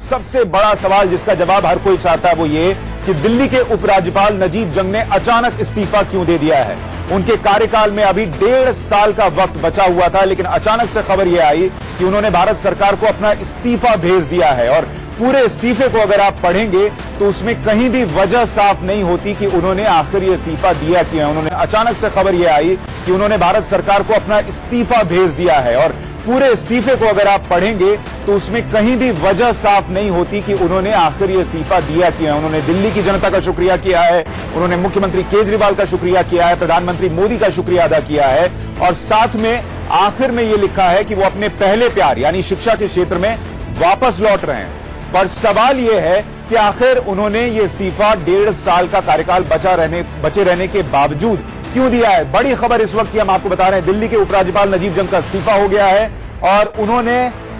सबसे बड़ा सवाल जिसका जवाब हर कोई चाहता है वो ये कि दिल्ली के उपराज्यपाल नजीब जंग ने अचानक इस्तीफा क्यों दे दिया है। उनके कार्यकाल में अभी 1.5 साल का वक्त बचा हुआ था, लेकिन अचानक से खबर यह आई कि उन्होंने भारत सरकार को अपना इस्तीफा भेज दिया है। और पूरे इस्तीफे को अगर आप पढ़ेंगे तो उसमें कहीं भी वजह साफ नहीं होती कि उन्होंने आखिर ये इस्तीफा दिया क्यों है। उन्होंने अचानक से खबर यह आई कि उन्होंने भारत सरकार को अपना इस्तीफा भेज दिया है। और पूरे इस्तीफे को अगर आप पढ़ेंगे तो उसमें कहीं भी वजह साफ नहीं होती कि उन्होंने आखिर ये इस्तीफा दिया क्यों है। उन्होंने दिल्ली की जनता का शुक्रिया किया है, उन्होंने मुख्यमंत्री केजरीवाल का शुक्रिया किया है, प्रधानमंत्री मोदी का शुक्रिया अदा किया है, और साथ में आखिर में ये लिखा है कि वो अपने पहले प्यार यानी शिक्षा के क्षेत्र में वापस लौट रहे हैं। पर सवाल यह है कि आखिर उन्होंने ये इस्तीफा 1.5 साल का कार्यकाल बचे रहने के बावजूद क्यों दिया है। बड़ी खबर इस वक्त की हम आपको बता रहे हैं, दिल्ली के उपराज्यपाल नजीब जंग का इस्तीफा हो गया है और उन्होंने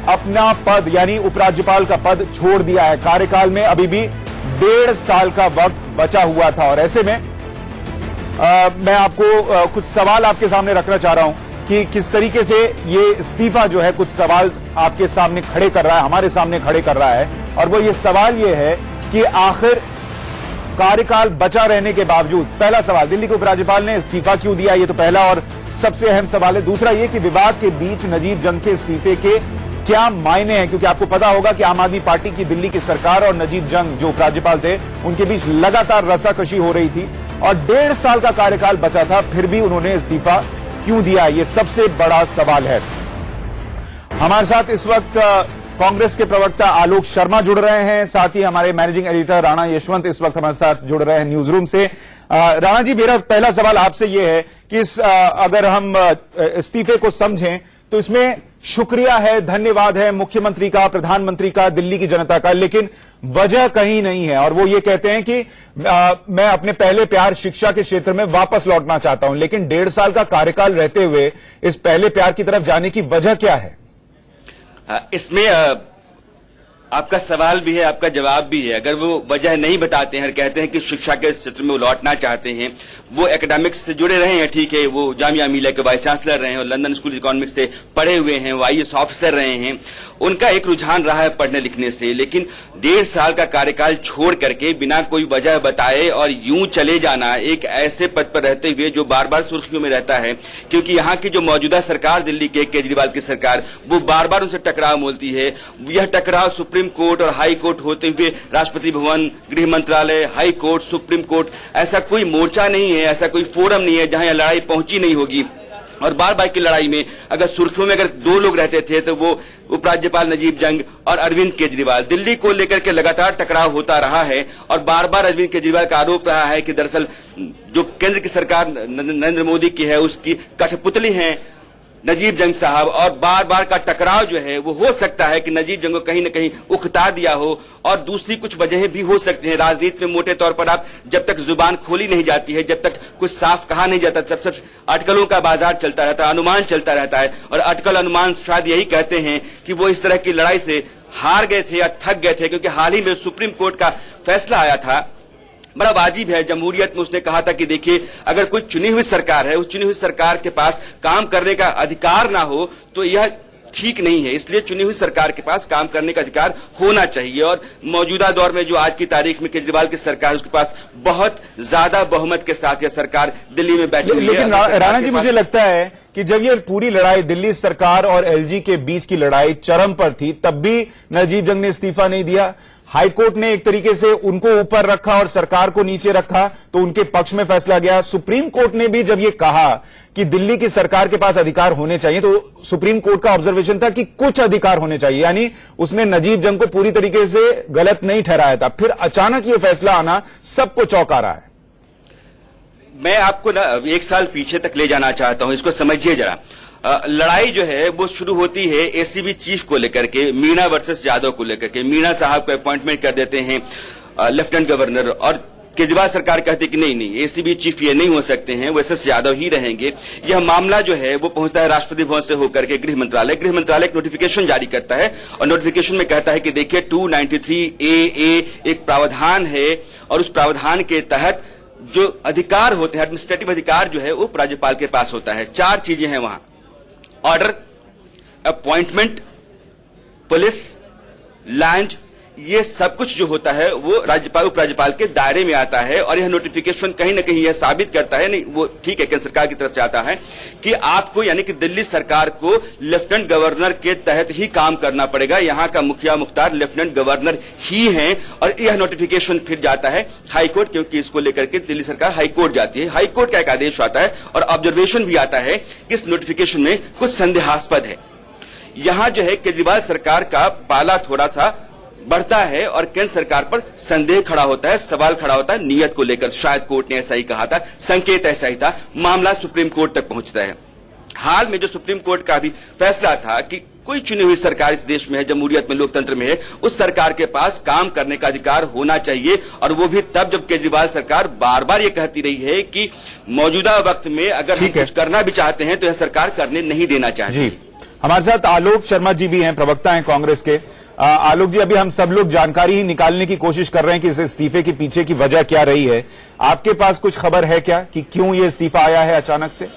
अपना पद यानी उपराज्यपाल का पद छोड़ दिया है। कार्यकाल में अभी भी 1.5 साल का वक्त बचा हुआ था और ऐसे में मैं आपको कुछ सवाल आपके सामने रखना चाह रहा हूं कि किस तरीके से ये इस्तीफा जो है कुछ सवाल आपके सामने खड़े कर रहा है, हमारे सामने खड़े कर रहा है। और वो ये सवाल ये है कि आखिर कार्यकाल बचा रहने के बावजूद, पहला सवाल दिल्ली के उपराज्यपाल ने इस्तीफा क्यों दिया, ये तो पहला और सबसे अहम सवाल है। दूसरा ये कि विवाद के बीच नजीब जंग के इस्तीफे के क्या मायने हैं, क्योंकि आपको पता होगा कि आम आदमी पार्टी की दिल्ली की सरकार और नजीब जंग जो उपराज्यपाल थे उनके बीच लगातार रसाकशी हो रही थी और 1.5 साल का कार्यकाल बचा था, फिर भी उन्होंने इस्तीफा क्यों दिया, ये सबसे बड़ा सवाल है। हमारे साथ इस वक्त कांग्रेस के प्रवक्ता आलोक शर्मा जुड़ रहे हैं, साथ ही हमारे मैनेजिंग एडिटर राणा यशवंत इस वक्त हमारे साथ जुड़ रहे हैं न्यूज रूम से। राणा जी, मेरा पहला सवाल आपसे यह है कि अगर हम इस्तीफे को समझें तो इसमें शुक्रिया है, धन्यवाद है मुख्यमंत्री का, प्रधानमंत्री का, दिल्ली की जनता का, लेकिन वजह कहीं नहीं है और वो ये कहते हैं कि मैं अपने पहले प्यार शिक्षा के क्षेत्र में वापस लौटना चाहता हूं। लेकिन 1.5 साल का कार्यकाल रहते हुए इस पहले प्यार की तरफ जाने की वजह क्या है? इसमें आपका सवाल भी है, आपका जवाब भी है। अगर वो वजह नहीं बताते हैं और कहते हैं कि शिक्षा के क्षेत्र में वो लौटना चाहते हैं, वो एकेडमिक्स से जुड़े रहे हैं, ठीक है, वो जामिया मिलिया के वाइस चांसलर रहे हैं और लंदन स्कूल इकोनॉमिक्स से पढ़े हुए हैं, वो IAS ऑफिसर रहे हैं, उनका एक रुझान रहा है पढ़ने लिखने से। लेकिन 1.5 साल का कार्यकाल छोड़ करके बिना कोई वजह बताए और यूं चले जाना, एक ऐसे पद पर रहते हुए जो बार बार सुर्खियों में रहता है, क्योंकि यहाँ की जो मौजूदा सरकार दिल्ली के केजरीवाल की सरकार, वो बार बार उनसे टकराव बोलती है। यह टकराव सुप्रीम कोर्ट और हाई कोर्ट होते हुए राष्ट्रपति भवन, गृह मंत्रालय, हाई कोर्ट, सुप्रीम कोर्ट, ऐसा कोई मोर्चा नहीं है, ऐसा कोई फोरम नहीं है जहां यह लड़ाई पहुंची नहीं होगी। और बार बार की लड़ाई में अगर सुर्खियों में अगर 2 लोग रहते थे तो वो उपराज्यपाल नजीब जंग और अरविंद केजरीवाल। दिल्ली को लेकर के लगातार टकराव होता रहा है और बार बार अरविंद केजरीवाल का आरोप रहा है कि दरअसल जो केंद्र की सरकार नरेंद्र मोदी की है उसकी कठपुतली है नजीब जंग साहब। और बार बार का टकराव जो है वो हो सकता है कि नजीब जंग को कहीं न कहीं उकता दिया हो और दूसरी कुछ वजहें भी हो सकती हैं। राजनीति में मोटे तौर पर आप जब तक जुबान खोली नहीं जाती है, जब तक कुछ साफ कहा नहीं जाता, जब तक अटकलों का बाजार चलता रहता है, अनुमान चलता रहता है। और अटकल अनुमान शायद यही कहते हैं कि वो इस तरह की लड़ाई से हार गए थे या थक गए थे, क्योंकि हाल ही में सुप्रीम कोर्ट का फैसला आया था, बड़ा वाजिब है। जमहूरियत में उसने कहा था कि देखिए, अगर कोई चुनी हुई सरकार है, उस चुनी हुई सरकार के पास काम करने का अधिकार ना हो तो यह ठीक नहीं है। इसलिए चुनी हुई सरकार के पास काम करने का अधिकार होना चाहिए। और मौजूदा दौर में जो आज की तारीख में केजरीवाल की सरकार, उसके पास बहुत ज्यादा बहुमत के साथ यह सरकार दिल्ली में बैठी हुई है। लेकिन राणा जी, मुझे लगता है कि जब ये पूरी लड़ाई दिल्ली सरकार और LG के बीच की लड़ाई चरम पर थी, तब भी नजीब जंग ने इस्तीफा नहीं दिया। हाईकोर्ट ने एक तरीके से उनको ऊपर रखा और सरकार को नीचे रखा, तो उनके पक्ष में फैसला गया। सुप्रीम कोर्ट ने भी जब ये कहा कि दिल्ली की सरकार के पास अधिकार होने चाहिए, तो सुप्रीम कोर्ट का ऑब्जर्वेशन था कि कुछ अधिकार होने चाहिए, यानी उसने नजीब जंग को पूरी तरीके से गलत नहीं ठहराया था। फिर अचानक ये फैसला आना सबको चौंका रहा है। मैं आपको ना 1 साल पीछे तक ले जाना चाहता हूं, इसको समझिए जरा। लड़ाई जो है वो शुरू होती है ACB चीफ को लेकर के, मीणा वर्सेस यादव को लेकर के। मीणा साहब को अपॉइंटमेंट कर देते हैं लेफ्टिनेंट गवर्नर और केजरीवाल सरकार कहती है कि नहीं ACB चीफ ये नहीं हो सकते हैं, वो SS यादव ही रहेंगे। यह मामला जो है वो पहुंचता है राष्ट्रपति भवन से होकर के गृह मंत्रालय एक नोटिफिकेशन जारी करता है और नोटिफिकेशन में कहता है कि देखिए 293AA एक प्रावधान है और उस प्रावधान के तहत जो अधिकार होते हैं, एडमिनिस्ट्रेटिव अधिकार जो है वो राज्यपाल के पास होता है। 4 चीजें हैं वहां: ऑर्डर, अपॉइंटमेंट, पुलिस, लैंड, ये सब कुछ जो होता है वो राज्यपाल उपराज्यपाल के दायरे में आता है, और यह नोटिफिकेशन कहीं ना कहीं यह साबित करता है, नहीं वो ठीक है केंद्र सरकार की तरफ से आता है कि आपको यानी कि दिल्ली सरकार को लेफ्टिनेंट गवर्नर के तहत ही काम करना पड़ेगा। यहाँ का मुखिया मुख्तार लेफ्टिनेंट गवर्नर ही है, और यह नोटिफिकेशन फिर जाता है हाईकोर्ट, क्योंकि इसको लेकर के दिल्ली सरकार हाईकोर्ट जाती है। हाईकोर्ट का एक आदेश आता है और ऑब्जर्वेशन भी आता है कि इस नोटिफिकेशन में कुछ संदेहास्पद है। यहां जो है केजरीवाल सरकार का पाला थोड़ा सा बढ़ता है और केंद्र सरकार पर संदेह खड़ा होता है, सवाल खड़ा होता है नियत को लेकर। शायद कोर्ट ने ऐसा ही कहा था, संकेत ऐसा ही था, मामला सुप्रीम कोर्ट तक पहुंचता है। हाल में जो सुप्रीम कोर्ट का भी फैसला था कि कोई चुनी हुई सरकार इस देश में है, जमहूरियत में, लोकतंत्र में है, उस सरकार के पास काम करने का अधिकार होना चाहिए, और वो भी तब जब केजरीवाल सरकार बार बार ये कहती रही है कि मौजूदा वक्त में अगर हम कुछ करना भी चाहते हैं तो यह सरकार करने नहीं देना चाहती। हमारे साथ आलोक शर्मा जी भी हैं, प्रवक्ता हैं कांग्रेस के। आलोक जी, अभी हम सब लोग जानकारी ही निकालने की कोशिश कर रहे हैं कि इस इस्तीफे के पीछे की वजह क्या रही है। आपके पास कुछ खबर है क्या कि क्यों ये इस्तीफा आया है अचानक से?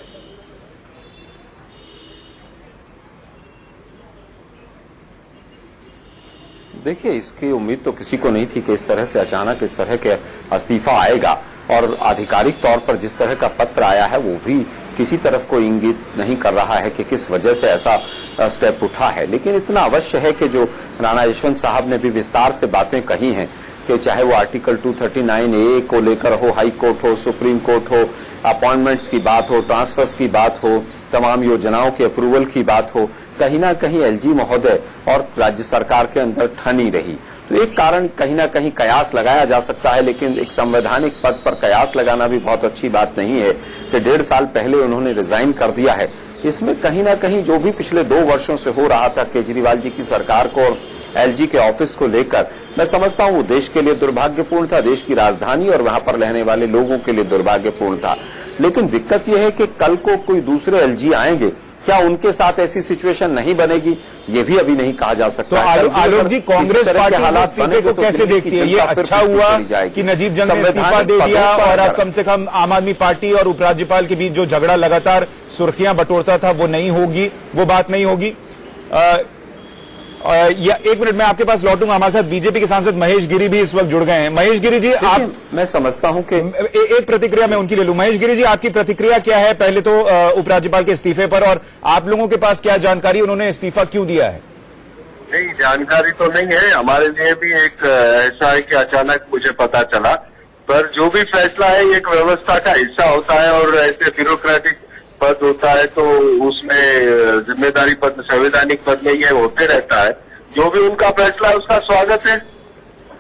देखिए, इसकी उम्मीद तो किसी को नहीं थी कि इस तरह से अचानक इस तरह के इस्तीफा आएगा, और आधिकारिक तौर पर जिस तरह का पत्र आया है वो भी किसी तरफ को इंगित नहीं कर रहा है कि किस वजह से ऐसा स्टेप उठा है। लेकिन इतना अवश्य है कि जो राणा यशवंत साहब ने भी विस्तार से बातें कही हैं कि चाहे वो आर्टिकल 239A को लेकर हो, हाई कोर्ट हो, सुप्रीम कोर्ट हो, अपॉइंटमेंट्स की बात हो, ट्रांसफर्स की बात हो, तमाम योजनाओं के अप्रूवल की बात हो, कहीं ना कहीं एलजी महोदय और राज्य सरकार के अंदर ठनी रही। तो एक कारण कहीं ना कहीं कयास लगाया जा सकता है, लेकिन एक संवैधानिक पद पर कयास लगाना भी बहुत अच्छी बात नहीं है कि 1.5 साल पहले उन्होंने रिजाइन कर दिया है। इसमें कहीं ना कहीं जो भी पिछले 2 वर्षों से हो रहा था केजरीवाल जी की सरकार को और एलजी के ऑफिस को लेकर, मैं समझता हूं वो देश के लिए दुर्भाग्यपूर्ण था, देश की राजधानी और वहां पर रहने वाले लोगों के लिए दुर्भाग्यपूर्ण था। लेकिन दिक्कत यह है कि कल को कोई दूसरे एलजी आएंगे, क्या उनके साथ ऐसी सिचुएशन नहीं बनेगी, ये भी अभी नहीं कहा जा सकता। तो आलोक जी, कांग्रेस पार्टी हालात इस्तीफे को कैसे देखती है? ये अच्छा हुआ कि नजीब जंग ने इस्तीफा दे दिया और अब कम से कम आम आदमी पार्टी और उपराज्यपाल के बीच जो झगड़ा लगातार सुर्खियां बटोरता था वो नहीं होगी, वो बात नहीं होगी। या 1 मिनट में आपके पास लौटूंगा। हमारे साथ बीजेपी के सांसद महेश गिरी भी इस वक्त जुड़ गए हैं। महेश गिरी जी, आप, मैं समझता हूं कि एक प्रतिक्रिया मैं उनकी ले लूं। महेश गिरी जी, आपकी प्रतिक्रिया क्या है पहले तो उपराज्यपाल के इस्तीफे पर, और आप लोगों के पास क्या जानकारी, उन्होंने इस्तीफा क्यों दिया है? नहीं, जानकारी तो नहीं है, हमारे लिए भी एक ऐसा है कि अचानक मुझे पता चला, पर जो भी फैसला है एक व्यवस्था का हिस्सा होता है, और ऐसे ब्यूरोक्रेटिक पद होता है तो उसमें जिम्मेदारी पद, संवैधानिक पद में ये होते रहता है। जो भी उनका फैसला है उसका स्वागत है।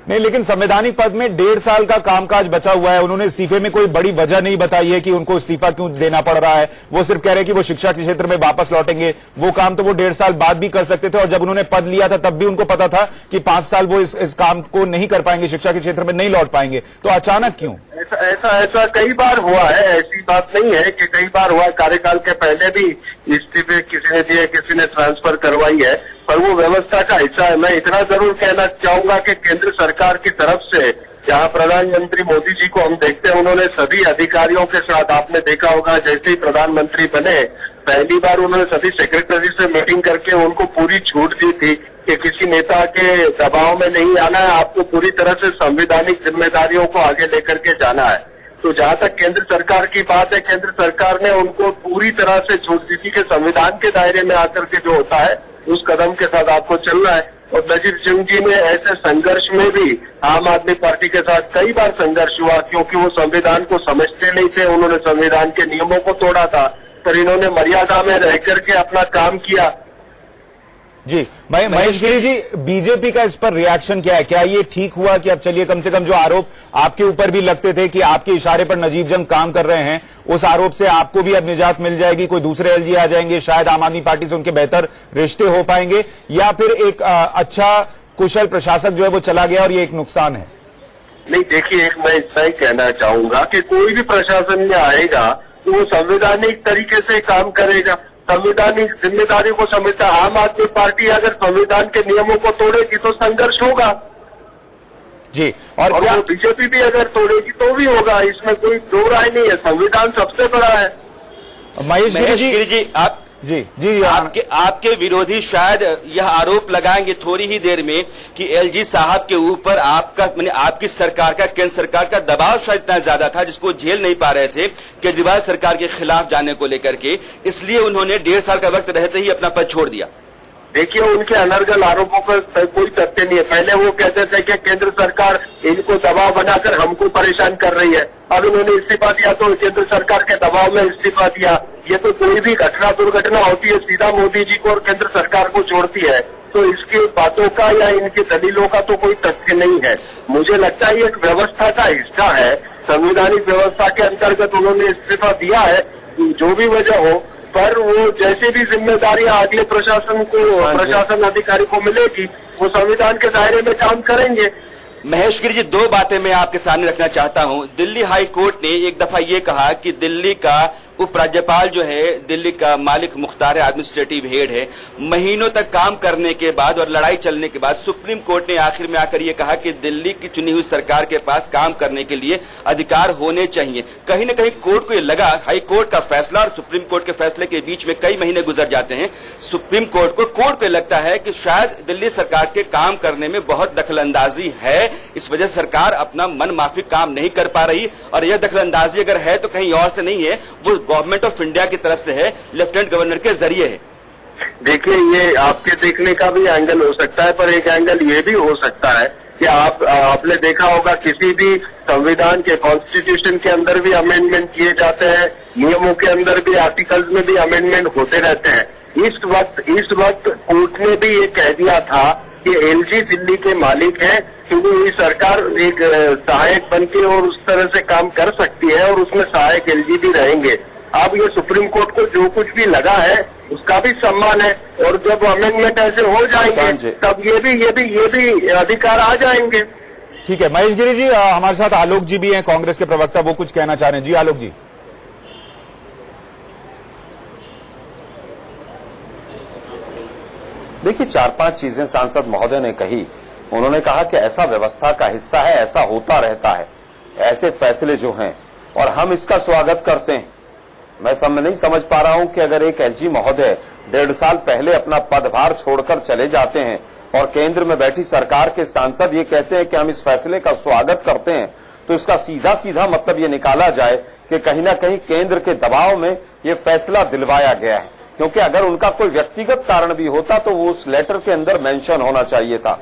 नहीं, लेकिन संवैधानिक पद में 1.5 साल का कामकाज बचा हुआ है। उन्होंने इस्तीफे में कोई बड़ी वजह नहीं बताई है कि उनको इस्तीफा क्यों देना पड़ रहा है। वो सिर्फ कह रहे हैं कि वो शिक्षा के क्षेत्र में वापस लौटेंगे। वो काम तो वो 1.5 साल बाद भी कर सकते थे, और जब उन्होंने पद लिया था तब भी उनको पता था कि 5 साल वो इस काम को नहीं कर पाएंगे, शिक्षा के क्षेत्र में नहीं लौट पाएंगे। तो अचानक क्यों? ऐसा कई बार हुआ है, ऐसी बात नहीं है कि कई बार हुआ। कार्यकाल के पहले भी इस्तीफे किसी ने दिए, किसी ने ट्रांसफर करवाई है, पर वो व्यवस्था का हिस्सा है। मैं इतना जरूर कहना चाहूंगा कि केंद्र सरकार की तरफ से, जहां प्रधानमंत्री मोदी जी को हम देखते हैं, उन्होंने सभी अधिकारियों के साथ, आपने देखा होगा जैसे ही प्रधानमंत्री बने पहली बार उन्होंने सभी सेक्रेटरी से मीटिंग करके उनको पूरी छूट दी थी कि किसी नेता के दबाव में नहीं आना है, आपको पूरी तरह से संवैधानिक जिम्मेदारियों को आगे लेकर के जाना है। तो जहां तक केंद्र सरकार की बात है, केंद्र सरकार ने उनको पूरी तरह से छूट दी थी कि संविधान के दायरे में आकर के जो होता है उस कदम के साथ आपको चलना है। और नजीब जंग जी ने ऐसे संघर्ष में भी आम आदमी पार्टी के साथ कई बार संघर्ष हुआ, क्योंकि वो संविधान को समझते नहीं थे। उन्होंने संविधान के नियमों को तोड़ा था, पर इन्होंने मर्यादा में रह करके अपना काम किया। जी, महेश गिरी जी, बीजेपी का इस पर रिएक्शन क्या है? क्या ये ठीक हुआ कि अब चलिए कम से कम जो आरोप आपके ऊपर भी लगते थे कि आपके इशारे पर नजीब जंग काम कर रहे हैं, उस आरोप से आपको भी अब निजात मिल जाएगी, कोई दूसरे एलजी आ जाएंगे, शायद आम आदमी पार्टी से उनके बेहतर रिश्ते हो पाएंगे, या फिर एक अच्छा कुशल प्रशासक जो है वो चला गया और ये एक नुकसान है? नहीं, देखिए, मैं इतना ही कहना चाहूंगा कि कोई भी प्रशासन में आएगा तो वो संवैधानिक तरीके से काम करेगा, संवैधानिक जिम्मेदारी को समझता। आम आदमी पार्टी अगर संविधान के नियमों को तोड़ेगी तो संघर्ष होगा जी, और वो बीजेपी भी अगर तोड़ेगी तो भी होगा, इसमें कोई दो राय नहीं है। संविधान सबसे बड़ा है। महेश गिरी जी, जी आपके विरोधी शायद यह आरोप लगाएंगे थोड़ी ही देर में कि एलजी साहब के ऊपर आपकी सरकार का, केंद्र सरकार का दबाव शायद इतना ज्यादा था जिसको झेल नहीं पा रहे थे केजरीवाल सरकार के खिलाफ जाने को लेकर के, इसलिए उन्होंने 1.5 साल का वक्त रहते ही अपना पद छोड़ दिया। देखिए, उनके अनर्गल आरोपों पर कोई तथ्य नहीं है। पहले वो कहते थे कि केंद्र सरकार इनको दबाव बनाकर हमको परेशान कर रही है, अब इन्होंने इस्तीफा दिया तो केंद्र सरकार के दबाव में इस्तीफा दिया। ये तो कोई भी घटना दुर्घटना होती है सीधा मोदी जी को और केंद्र सरकार को छोड़ती है, तो इसकी बातों का या इनकी दलीलों का तो कोई तथ्य नहीं है। मुझे लगता है ये एक व्यवस्था का हिस्सा है, संवैधानिक व्यवस्था के अंतर्गत उन्होंने इस्तीफा दिया है, जो भी वजह हो, पर वो जैसे भी जिम्मेदारियां अगले प्रशासन अधिकारी को मिलेगी वो संविधान के दायरे में काम करेंगे। महेश गिरी जी, 2 बातें मैं आपके सामने रखना चाहता हूं। दिल्ली हाई कोर्ट ने एक दफा ये कहा कि दिल्ली का उपराज्यपाल जो है, दिल्ली का मालिक मुख्तार है, एडमिनिस्ट्रेटिव हेड है, महीनों तक काम करने के बाद और लड़ाई चलने के बाद सुप्रीम कोर्ट ने आखिर में आकर ये कहा कि दिल्ली की चुनी हुई सरकार के पास काम करने के लिए अधिकार होने चाहिए। कहीं न कहीं कोर्ट को ये लगा, हाई कोर्ट का फैसला और सुप्रीम कोर्ट के फैसले के बीच में कई महीने गुजर जाते हैं, सुप्रीम कोर्ट को लगता है कि शायद दिल्ली सरकार के काम करने में बहुत दखलंदाजी है, इस वजह से सरकार अपना मन माफिक काम नहीं कर पा रही, और यह दखलंदाजी अगर है तो कहीं और से नहीं है, वो गवर्नमेंट ऑफ इंडिया की तरफ से है, लेफ्टिनेंट गवर्नर के जरिए है। देखिए, ये आपके देखने का भी एंगल हो सकता है, पर एक एंगल ये भी हो सकता है कि आपने देखा होगा किसी भी संविधान के, कॉन्स्टिट्यूशन के अंदर भी अमेंडमेंट किए जाते हैं, नियमों के अंदर भी, आर्टिकल्स में भी अमेंडमेंट होते रहते हैं। इस वक्त कोर्ट ने भी ये कह दिया था कि एलजी दिल्ली के मालिक है, क्योंकि ये सरकार एक सहायक बनके और उस तरह से काम कर सकती है और उसमें सहायक एलजी भी रहेंगे। अब ये सुप्रीम कोर्ट को जो कुछ भी लगा है उसका भी सम्मान है, और जब अमेंडमेंट ऐसे हो जाएंगे तब ये भी अधिकार आ जाएंगे। ठीक है महेश गिरी जी, हमारे साथ आलोक जी भी हैं, कांग्रेस के प्रवक्ता, वो कुछ कहना चाह रहे हैं। जी आलोक जी। देखिए, 4-5 चीजें सांसद महोदय ने कही। उन्होंने कहा कि ऐसा व्यवस्था का हिस्सा है, ऐसा होता रहता है, ऐसे फैसले जो हैं, और हम इसका स्वागत करते हैं। मैं नहीं समझ पा रहा हूं कि अगर एक एलजी महोदय 1.5 साल पहले अपना पदभार छोड़कर चले जाते हैं और केंद्र में बैठी सरकार के सांसद ये कहते हैं कि हम इस फैसले का स्वागत करते हैं, तो इसका सीधा सीधा मतलब ये निकाला जाए कि कहीं ना कहीं केंद्र के दबाव में ये फैसला दिलवाया गया है। क्योंकि अगर उनका कोई व्यक्तिगत कारण भी होता तो वो उस लेटर के अंदर मेंशन होना चाहिए था।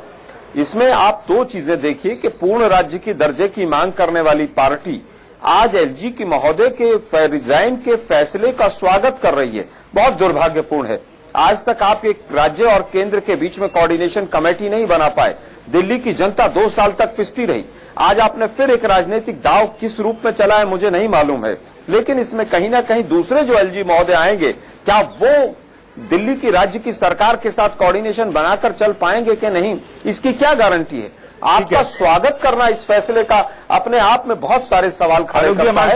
इसमें आप 2 चीजें देखिए कि पूर्ण राज्य की दर्जे की मांग करने वाली पार्टी आज एलजी की महोदय के रिजाइन के फैसले का स्वागत कर रही है। बहुत दुर्भाग्यपूर्ण है। आज तक आप एक राज्य और केंद्र के बीच में कोऑर्डिनेशन कमेटी नहीं बना पाए। दिल्ली की जनता 2 साल तक पिसती रही। आज आपने फिर एक राजनीतिक दांव किस रूप में चला है मुझे नहीं मालूम है, लेकिन इसमें कहीं ना कहीं दूसरे जो एलजी महोदय आएंगे, क्या वो दिल्ली की राज्य की सरकार के साथ कोऑर्डिनेशन बनाकर चल पाएंगे कि नहीं, इसकी क्या गारंटी है? आपका स्वागत करना इस फैसले का अपने आप में बहुत सारे सवाल खड़े करता है। हमारे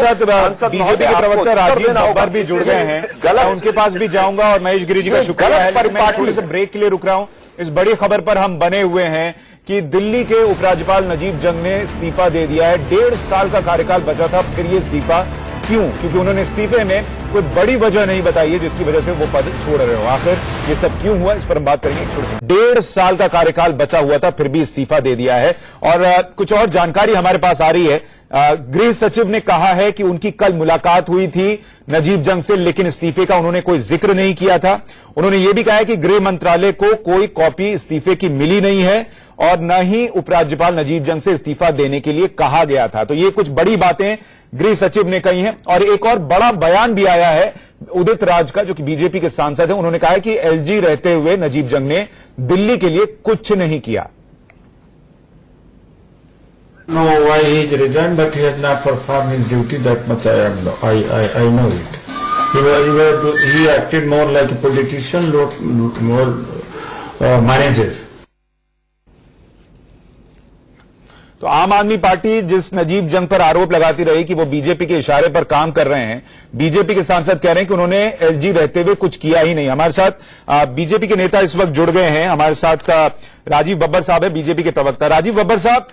साथ बीजेपी के प्रवक्ता राजीव बब्बर भी जुड़ गए हैं, मैं उनके पास भी जाऊंगा, और महेश गिरी जी का शुक्रिया है। मैं थोड़े से ब्रेक के लिए रुक रहा हूं। इस बड़ी खबर पर हम बने हुए हैं कि दिल्ली के उपराज्यपाल नजीब जंग ने इस्तीफा दे दिया है। 1.5 साल का कार्यकाल बचा था, फिर ये इस्तीफा क्यों? क्योंकि उन्होंने इस्तीफे में कोई बड़ी वजह नहीं बताई है जिसकी वजह से वो पद छोड़ रहे हो। आखिर ये सब क्यों हुआ, इस पर हम बात करेंगे। 1.5 साल का कार्यकाल बचा हुआ था, फिर भी इस्तीफा दे दिया है। और कुछ और जानकारी हमारे पास आ रही है। गृह सचिव ने कहा है कि उनकी कल मुलाकात हुई थी नजीब जंग से, लेकिन इस्तीफे का उन्होंने कोई जिक्र नहीं किया था। उन्होंने ये भी कहा है कि गृह मंत्रालय को कोई कॉपी इस्तीफे की मिली नहीं है और न ही उपराज्यपाल नजीब जंग से इस्तीफा देने के लिए कहा गया था। तो ये कुछ बड़ी बातें गृह सचिव ने कही हैं। और एक और बड़ा बयान भी आया है उदित राज का, जो कि बीजेपी के सांसद हैं। उन्होंने कहा है कि एलजी रहते हुए नजीब जंग ने दिल्ली के लिए कुछ नहीं किया। No, why he resigned, but he has not performed his duty. That much I know it. He acted more like a politician, more manager. तो आम आदमी पार्टी जिस नजीब जंग पर आरोप लगाती रही कि वो बीजेपी के इशारे पर काम कर रहे हैं, बीजेपी के सांसद कह रहे हैं कि उन्होंने एलजी रहते हुए कुछ किया ही नहीं। हमारे साथ बीजेपी के नेता इस वक्त जुड़ गए हैं। हमारे साथ राजीव बब्बर साहब है, बीजेपी के प्रवक्ता। राजीव बब्बर साहब,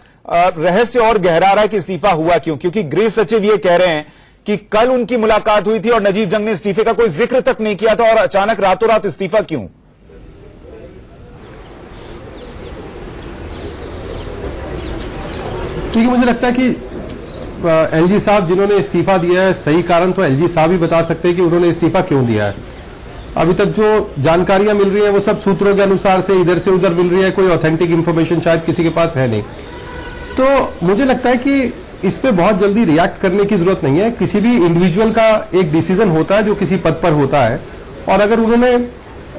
रहस्य और गहरा रहा है कि इस्तीफा हुआ क्यों? क्योंकि गृह सचिव ये कह रहे हैं कि कल उनकी मुलाकात हुई थी और नजीब जंग ने इस्तीफे का कोई जिक्र तक नहीं किया था और अचानक रातों रात इस्तीफा क्यों? क्योंकि मुझे लगता है कि एलजी साहब जिन्होंने इस्तीफा दिया है, सही कारण तो एलजी साहब ही बता सकते हैं कि उन्होंने इस्तीफा क्यों दिया है। अभी तक जो जानकारियां मिल रही हैं वो सब सूत्रों के अनुसार से इधर से उधर मिल रही है, कोई ऑथेंटिक इंफॉर्मेशन शायद किसी के पास है नहीं। तो मुझे लगता है कि इस पे बहुत जल्दी रिएक्ट करने की जरूरत नहीं है। किसी भी इंडिविजुअल का एक डिसीजन होता है जो किसी पद पर होता है, और अगर उन्होंने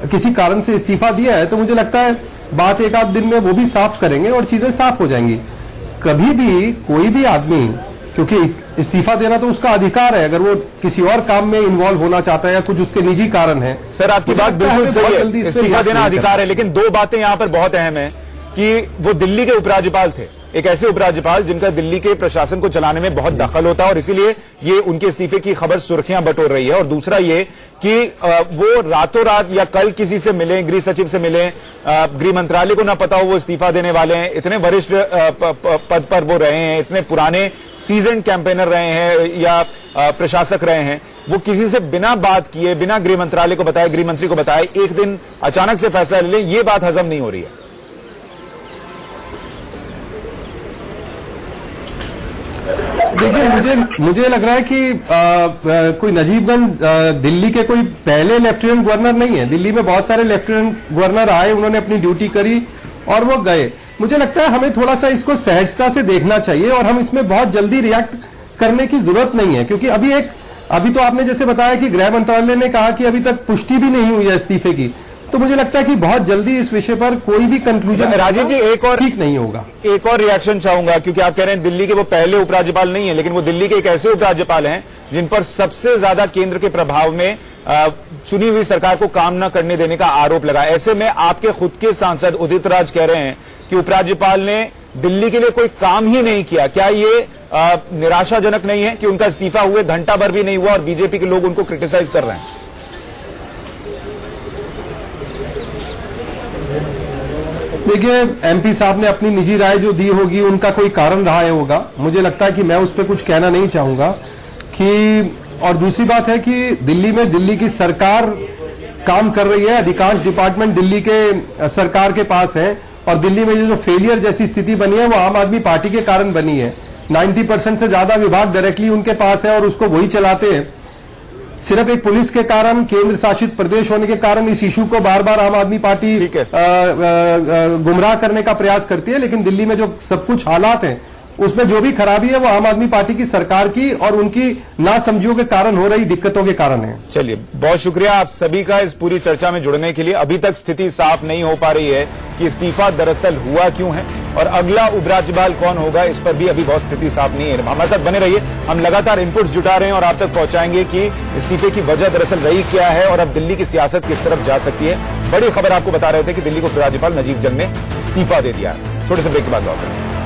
किसी कारण से इस्तीफा दिया है तो मुझे लगता है बात एक आध दिन में वो भी साफ करेंगे और चीजें साफ हो जाएंगी। कभी भी कोई भी आदमी, क्योंकि इस्तीफा देना तो उसका अधिकार है, अगर वो किसी और काम में इन्वॉल्व होना चाहता है या कुछ उसके निजी कारण है। सर आपकी बात बिल्कुल सही है, इस्तीफा देना अधिकार है, लेकिन दो बातें यहां पर बहुत अहम है कि वो दिल्ली के उपराज्यपाल थे, एक ऐसे उपराज्यपाल जिनका दिल्ली के प्रशासन को चलाने में बहुत दखल होता है और इसीलिए ये उनके इस्तीफे की खबर सुर्खियां बटोर रही है। और दूसरा ये कि वो रातों रात या कल किसी से मिले, गृह सचिव से मिले, गृह मंत्रालय को ना पता हो वो इस्तीफा देने वाले हैं, इतने वरिष्ठ पद पर वो रहे हैं, इतने पुराने सीजन कैंपेनर रहे हैं या प्रशासक रहे हैं, वो किसी से बिना बात किए, बिना गृह मंत्रालय को बताए, गृह मंत्री को बताए, एक दिन अचानक से फैसला ले लें, ये बात हजम नहीं हो रही है। देखिए, मुझे लग रहा है कि कोई नजीबगंज दिल्ली के कोई पहले लेफ्टिनेंट गवर्नर नहीं है। दिल्ली में बहुत सारे लेफ्टिनेंट गवर्नर आए, उन्होंने अपनी ड्यूटी करी और वो गए। मुझे लगता है हमें थोड़ा सा इसको सहजता से देखना चाहिए और हम इसमें बहुत जल्दी रिएक्ट करने की जरूरत नहीं है, क्योंकि अभी तो आपने जैसे बताया कि गृह मंत्रालय ने कहा कि अभी तक पुष्टि भी नहीं हुई है इस्तीफे की, तो मुझे लगता है कि बहुत जल्दी इस विषय पर कोई भी कंक्लूजन राजीव जी एक और ठीक नहीं होगा। एक और रिएक्शन चाहूंगा, क्योंकि आप कह रहे हैं दिल्ली के वो पहले उपराज्यपाल नहीं है, लेकिन वो दिल्ली के एक ऐसे उपराज्यपाल हैं जिन पर सबसे ज्यादा केंद्र के प्रभाव में चुनी हुई सरकार को काम न करने देने का आरोप लगा। ऐसे में आपके खुद के सांसद उदित राज कह रहे हैं कि उपराज्यपाल ने दिल्ली के लिए कोई काम ही नहीं किया। क्या ये निराशाजनक नहीं है कि उनका इस्तीफा हुए घंटा भर भी नहीं हुआ और बीजेपी के लोग उनको क्रिटिसाइज कर रहे हैं? देखिए, एमपी साहब ने अपनी निजी राय जो दी होगी, उनका कोई कारण रहा होगा। मुझे लगता है कि मैं उस पर कुछ कहना नहीं चाहूंगा कि, और दूसरी बात है कि दिल्ली में दिल्ली की सरकार काम कर रही है, अधिकांश डिपार्टमेंट दिल्ली के सरकार के पास है, और दिल्ली में जो फेलियर जैसी स्थिति बनी है वो आम आदमी पार्टी के कारण बनी है। 90% से ज्यादा विभाग डायरेक्टली उनके पास है और उसको वही चलाते हैं। सिर्फ एक पुलिस के कारण, केंद्र शासित प्रदेश होने के कारण इस इशू को बार बार आम आदमी पार्टी गुमराह करने का प्रयास करती है, लेकिन दिल्ली में जो सब कुछ हालात हैं उसमें जो भी खराबी है वो आम आदमी पार्टी की सरकार की और उनकी नासमझियों के कारण हो रही दिक्कतों के कारण है। चलिए, बहुत शुक्रिया आप सभी का इस पूरी चर्चा में जुड़ने के लिए। अभी तक स्थिति साफ नहीं हो पा रही है कि इस्तीफा दरअसल हुआ क्यों है और अगला उपराज्यपाल कौन होगा, इस पर भी अभी बहुत स्थिति साफ नहीं है। हमारे साथ बने रहिए, हम लगातार इनपुट्स जुटा रहे हैं और आप तक पहुंचाएंगे कि इस्तीफे की वजह दरअसल रही क्या है और अब दिल्ली की सियासत किस तरफ जा सकती है। बड़ी खबर आपको बता रहे थे कि दिल्ली को उपराज्यपाल नजीब जंग ने इस्तीफा दे दिया। छोटे से ब्रेक के बाद लौट रहे हैं।